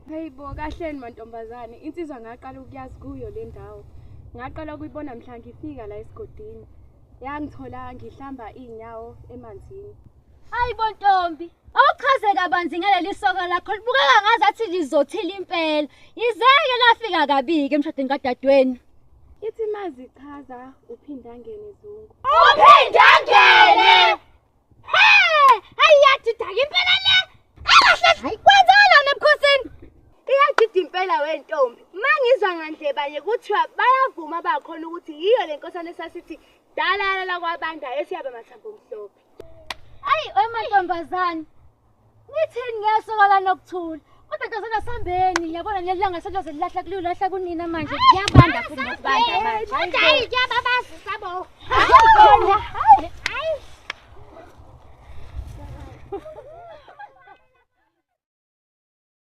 Hey bo, kahleni mantombazane, insizwa ngaqala ukuyazi kuyo le ndawo. Ngaqala ukuyibona mhla ngifika la esigodini. Yangithola ngihlamba inyawo emanzini. Hayi bontombi, awuchaze kabanzi ngaleli soka lakho libukeka ngazathi lizothila impela. Yizeke lafika kabike emshadweni kadadweni. Ithi mazichaza uphinda ngene Zungu. Uphinda ngene. Hayi daka impela le. Hayi kwenzakala ebukhosini. Iyagida impela wentombi. Mangizwa ngandlebanye kuthiwa bayavuma bakhona ukuthi yiyo lenkosana esasithi dalala kwabanda esiyaba mathambo mhlophe. Hayi omantombazane. Ngithini ngesoka nokuthula. Kodwa ndazana sambeni, yabona lelanga seloze lilahla kulahla kunina manje. Kuyabanda futhi ukubanda manje. Hayi, kuyababasa sabo. Hayi.